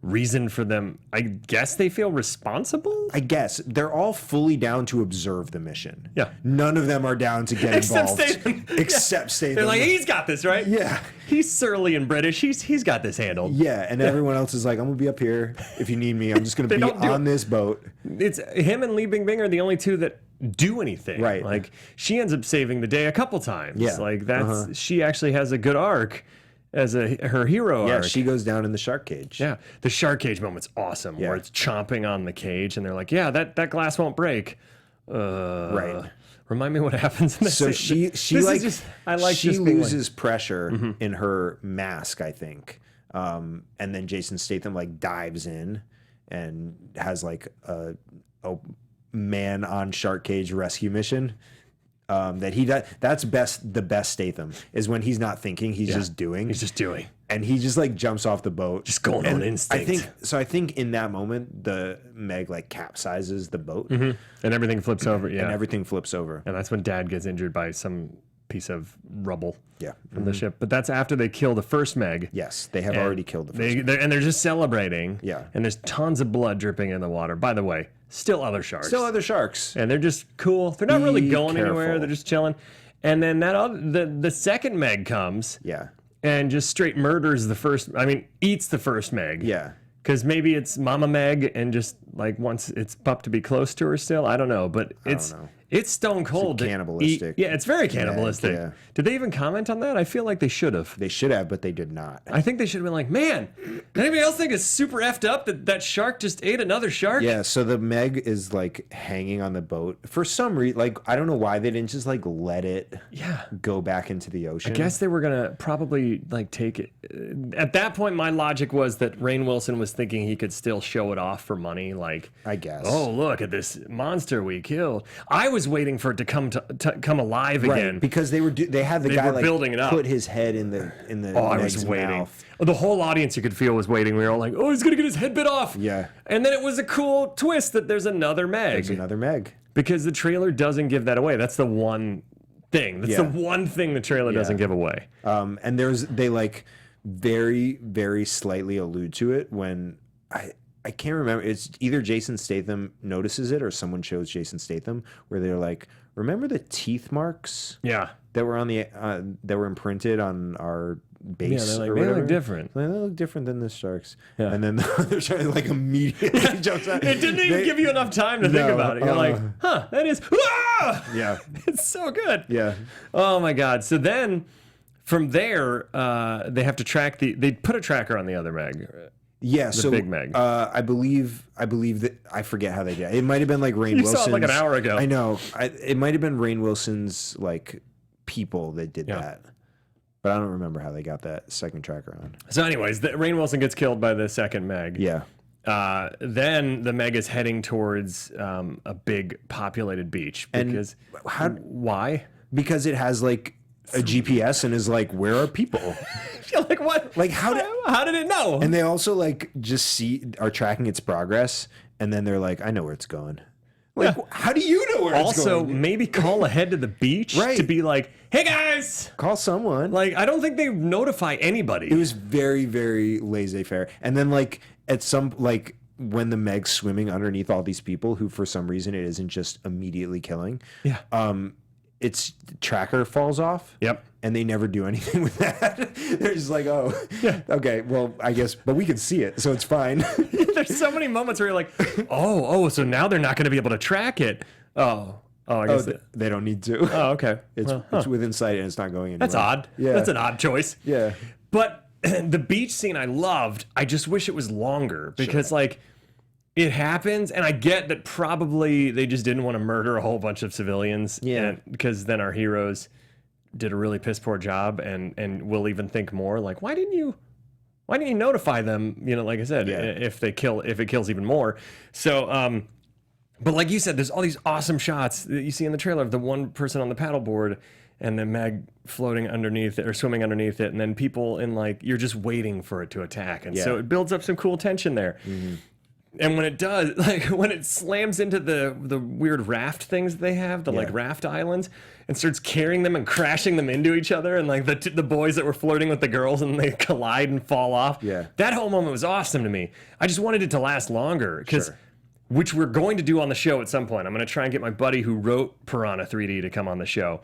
reason for them. I guess they feel responsible? I guess. They're all fully down to observe the mission. Yeah. None of them are down to get involved. Except Statham. They're like, he's got this, right? Yeah. He's surly and British. He's got this handled. Yeah, and everyone else is like, I'm going to be up here if you need me. I'm just going to be on this boat. It's him and Li Bingbing are the only two that do anything. Right. Like, she ends up saving the day a couple times. Yeah. Like, that's she actually has a good arc as her hero arc. Yeah, she goes down in the shark cage. Yeah, the shark cage moment's awesome, where it's chomping on the cage, and they're like, yeah, that glass won't break. Right. Remind me what happens in this. So she loses pressure in her mask, I think. And then Jason Statham like dives in and has like a man on shark cage rescue mission. That he does. That's the best Statham is when he's not thinking, he's just doing. He's just doing. And he just like jumps off the boat, just going on instinct. I think in that moment the Meg like capsizes the boat, and everything flips over. Yeah, and everything flips over, and that's when Dad gets injured by some piece of rubble. Yeah, from the ship. But that's after they kill the first Meg. Yes, they have already killed the first. They're just celebrating. Yeah, and there's tons of blood dripping in the water. By the way, still other sharks. And they're just cool. They're not really going anywhere. They're just chilling. And then the second Meg comes. Yeah. And just straight murders eats the first Meg. Yeah. Because maybe it's Mama Meg and just like wants its pup to be close to her still. I don't know. But it's stone cold. It's cannibalistic. It's very cannibalistic. Yeah. Did they even comment on that? I feel like they should have. They should have, but they did not. I think they should have been like, man, anybody else think it's super effed up that shark just ate another shark? Yeah, so the Meg is like hanging on the boat. For some reason, like, I don't know why they didn't just like let it go back into the ocean. I guess they were going to probably like take it. At that point, my logic was that Rainn Wilson was thinking he could still show it off for money. Like, I guess. Oh, look at this monster we killed. I was waiting for it to come alive again. Right, because they had the guy like building it up. Put his head in the I was waiting. Mouth. The whole audience you could feel was waiting. We were all like, oh, he's going to get his head bit off. Yeah. And then it was a cool twist that there's another Meg. There's another Meg. Because the trailer doesn't give that away. That's the one thing. That's the one thing the trailer doesn't give away. And they like very, very slightly allude to it when I can't remember. It's either Jason Statham notices it or someone shows Jason Statham where they're like, remember the teeth marks? Yeah. That were on that were imprinted on our base. Yeah, or they whatever. look different. They look different than the sharks. Yeah. And then the other shark like immediately jumps out. It didn't even give you enough time to think about it. You're like, huh, that is. Ah! Yeah. It's so good. Yeah. Oh my God. So then from there, they have to track they put a tracker on the other Meg. Yeah, the big Meg. I believe that I forget how they did it. It might have been like Rainn Wilson's. You saw it like an hour ago. I know. It might have been Rainn Wilson's like people that did that, but I don't remember how they got that second tracker on. So, anyways, Rainn Wilson gets killed by the second Meg. Yeah. Then the Meg is heading towards a big populated beach because why? Because it has like a GPS and is like, where are people? You're like, what? Like how did it know? And they also like just are tracking its progress, and then they're like, I know where it's going. Like, how do you know where it's going? Also, maybe call ahead to the beach to be like, hey guys, call someone. Like, I don't think they notify anybody. It was very, very laissez-faire. And then like at some like when the Meg's swimming underneath all these people who for some reason it isn't just immediately killing. Yeah. Its tracker falls off. Yep. And they never do anything with that. They're just like, oh, okay, well, I guess, but we can see it, so it's fine. There's so many moments where you're like, oh, so now they're not going to be able to track it. Oh, Oh, I guess they don't need to. Oh, okay. It's within sight and it's not going anywhere. That's odd. Yeah. That's an odd choice. Yeah. But the beach scene I loved. I just wish it was longer because like it happens, and I get that probably they just didn't want to murder a whole bunch of civilians. Yeah. Because then our heroes did a really piss poor job, and we'll even think more like, why didn't you notify them? You know, like I said, if it kills even more. So, but like you said, there's all these awesome shots that you see in the trailer of the one person on the paddleboard and then Meg floating underneath it or swimming underneath it, and then people in like you're just waiting for it to attack, and so it builds up some cool tension there. Mm-hmm. And when it does, like when it slams into the weird raft things they have, the like raft islands, and starts carrying them and crashing them into each other, and like the boys that were flirting with the girls and they collide and fall off. Yeah, that whole moment was awesome to me. I just wanted it to last longer because, which we're going to do on the show at some point. I'm going to try and get my buddy who wrote Piranha 3D to come on the show.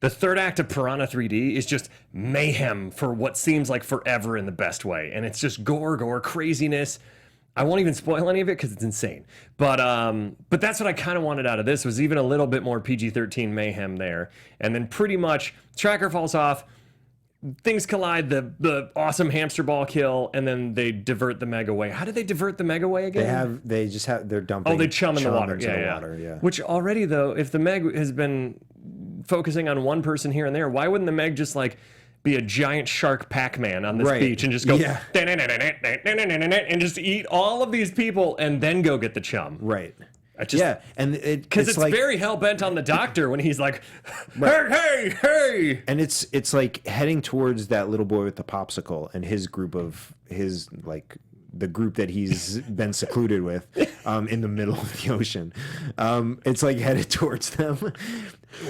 The third act of Piranha 3D is just mayhem for what seems like forever in the best way, and it's just gore, craziness. I won't even spoil any of it because it's insane. But that's what I kind of wanted out of this, was even a little bit more PG-13 mayhem there. And then pretty much tracker falls off, things collide, the awesome hamster ball kill, and then they divert the Meg away. How did they divert the Meg away again? They're dumping. Oh, they chum in the water. Yeah. Which already though, if the Meg has been focusing on one person here and there, why wouldn't the Meg just like be a giant shark Pac-Man on this beach and just go and just eat all of these people and then go get the chum? Right. And because it's like, very hell-bent on the doctor when he's like, hey. And it's like heading towards that little boy with the popsicle and his group of the group that he's been secluded with in the middle of the ocean. It's like headed towards them.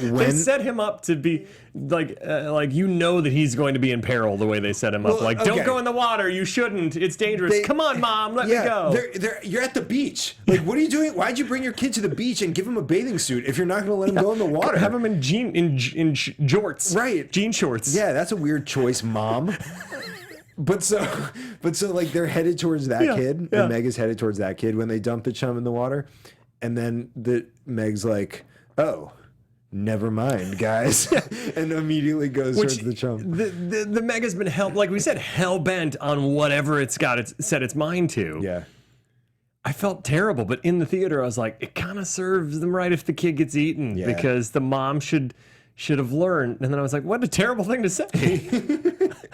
They set him up to be like that he's going to be in peril the way they set him up. Don't go in the water. You shouldn't. It's dangerous. Come on, Mom. Let me go. You're at the beach. Like, what are you doing? Why'd you bring your kid to the beach and give him a bathing suit if you're not going to let him go in the water? Have him in jorts. Right. Jean shorts. Yeah, that's a weird choice, Mom. But so like they're headed towards that kid, and Meg is headed towards that kid when they dump the chum in the water, and then Meg's like, "Oh, never mind, guys," and immediately goes towards the chum. The Meg has been hell bent on whatever it's got set its mind to. Yeah. I felt terrible, but in the theater I was like, it kind of serves them right if the kid gets eaten because the mom should have learned. And then I was like, what a terrible thing to say.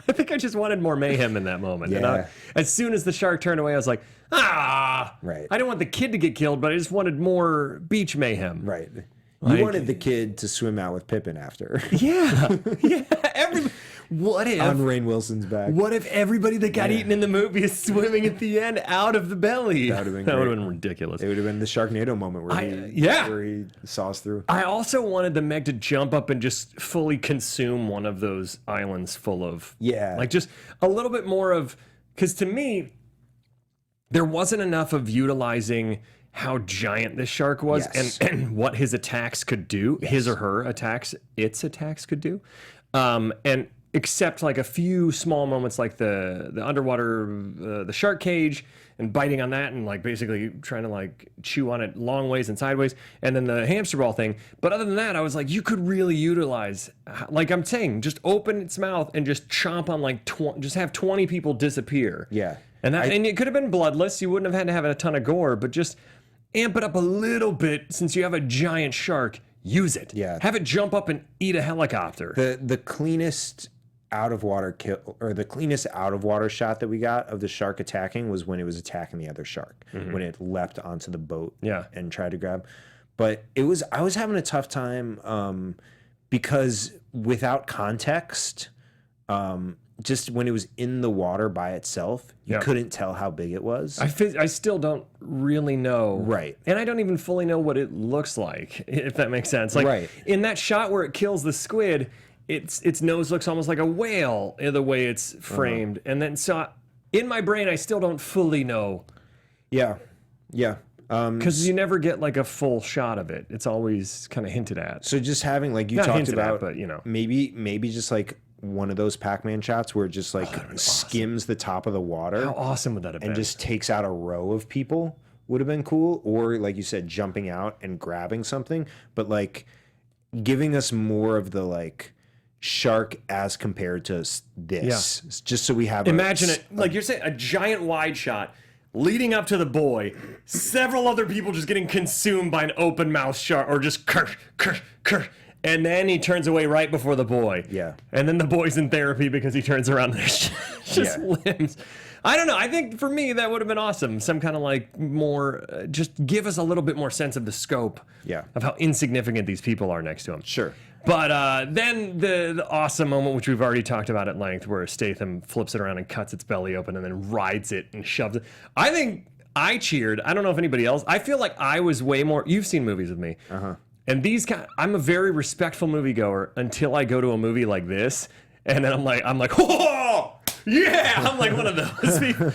I think I just wanted more mayhem in that moment. Yeah. And as soon as the shark turned away, I was like, right. I didn't want the kid to get killed, but I just wanted more beach mayhem. Right. You wanted the kid to swim out with Pippin after. Yeah. What if on Rainn Wilson's back? What if everybody that got eaten in the movie is swimming at the end out of the belly? That would have been ridiculous. It would have been the Sharknado moment where he saws through. I also wanted the Meg to jump up and just fully consume one of those islands full of just a little bit more of, because to me there wasn't enough of utilizing how giant this shark was and what his attacks could do, his or her attacks, its attacks could do, and except like a few small moments like the underwater, the shark cage and biting on that and like basically trying to like chew on it long ways and sideways, and then the hamster ball thing. But other than that, I was like, you could really utilize, like I'm saying, just open its mouth and just chomp on like, just have 20 people disappear. Yeah. And it could have been bloodless. You wouldn't have had to have a ton of gore, but just amp it up a little bit since you have a giant shark. Use it. Yeah. Have it jump up and eat a helicopter. The cleanest out of water kill, or the cleanest out of water shot that we got of the shark attacking was when it was attacking the other shark, when it leapt onto the boat and tried to grab. But I was having a tough time because without context, just when it was in the water by itself, you couldn't tell how big it was. I still don't really know. Right. And I don't even fully know what it looks like, if that makes sense. Like in that shot where it kills the squid, its nose looks almost like a whale in the way it's framed. And then so in my brain, I still don't fully know. Yeah. Because you never get like a full shot of it. It's always kind of hinted at. So just having, like you Not talked about, but you know, maybe just like one of those Pac-Man shots where it just like skims the top of the water. How awesome would that have been? And just takes out a row of people would have been cool, or like you said, jumping out and grabbing something, but like giving us more of the like shark as compared to this, just so we have imagine it like you're saying, a giant wide shot leading up to the boy, several other people just getting consumed by an open mouth shark, or just kerr, and then he turns away right before the boy. Yeah. And then the boy's in therapy because he turns around and there's just limbs. I don't know. I think for me that would have been awesome. Some kind of like more, just give us a little bit more sense of the scope of how insignificant these people are next to him. Sure. But then the awesome moment, which we've already talked about at length, where Statham flips it around and cuts its belly open and then rides it and shoves it. I think I cheered. I don't know if anybody else. I feel like I was way more. You've seen movies with me. And these guys, I'm a very respectful moviegoer until I go to a movie like this. And then I'm like, whoa! Yeah, I'm like one of those people.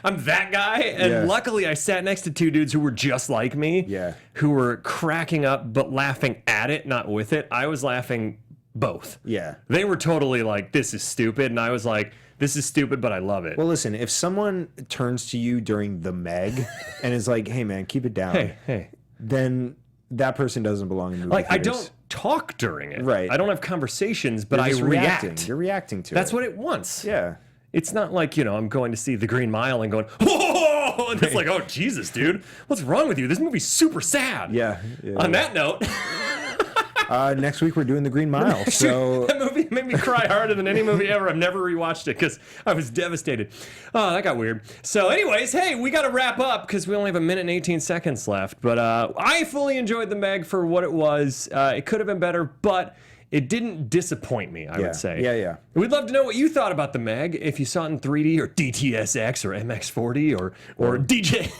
I'm that guy. And luckily I sat next to two dudes who were just like me. Yeah. Who were cracking up, but laughing at it, not with it. I was laughing both. Yeah. They were totally like, this is stupid. And I was like, this is stupid, but I love it. Well, listen, if someone turns to you during the Meg and is like, hey man, keep it down. Hey. Then that person doesn't belong in movie Like, I theaters. don't talk during it. Right. I don't have conversations, but You're I just react. reacting. You're reacting to it. That's what it wants. Yeah. It's not like, I'm going to see The Green Mile and going, whoa! And it's like, oh, Jesus, dude. What's wrong with you? This movie's super sad. Yeah. On that note... Next week we're doing The Green Mile. So that movie made me cry harder than any movie ever. I've never rewatched it because I was devastated. Oh, that got weird. So anyways, hey, we got to wrap up because we only have 1 minute and 18 seconds left. But I fully enjoyed the Meg for what it was. It could have been better, but it didn't disappoint me, I would say. Yeah. We'd love to know what you thought about the Meg, if you saw it in 3D or DTSX or MX40 or DJ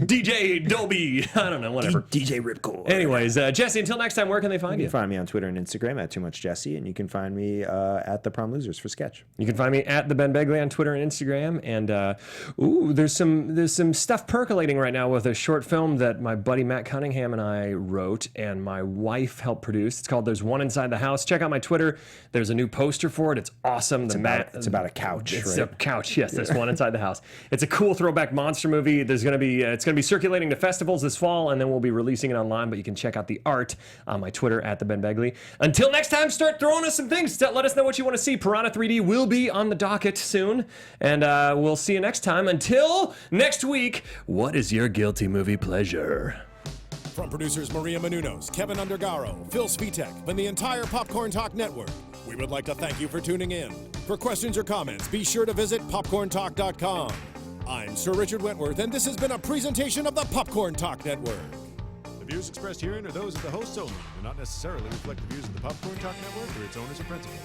DJ Dolby. I don't know, whatever. DJ Ripcord. Anyways, Jesse, until next time, where can they find You you? can find me on Twitter and Instagram at Too Much Jesse, and you can find me at The Prom Losers for sketch. You can find me at the Ben Begley on Twitter and Instagram. And there's some stuff percolating right now with a short film that my buddy Matt Cunningham and I wrote, and my wife helped produce. It's called There's One Inside the House. Check out my Twitter. There's a new poster for it. It's awesome. It's about a couch. It's right? a couch. Yes, there's one inside the house. It's a cool throwback monster movie. There's gonna be it's gonna be circulating to festivals this fall, and then we'll be releasing it online. But you can check out the art on my Twitter at the Ben Begley. Until next time, start throwing us some things. Let us know what you want to see. Piranha 3D will be on the docket soon, and we'll see you next time. Until next week, what is your guilty movie pleasure? From producers Maria Menounos, Kevin Undergaro, Phil Svitek, and the entire Popcorn Talk Network, we would like to thank you for tuning in. For questions or comments, be sure to visit popcorntalk.com. I'm Sir Richard Wentworth, and this has been a presentation of the Popcorn Talk Network. The views expressed herein are those of the hosts only and do not necessarily reflect the views of the Popcorn Talk Network or its owners or principals.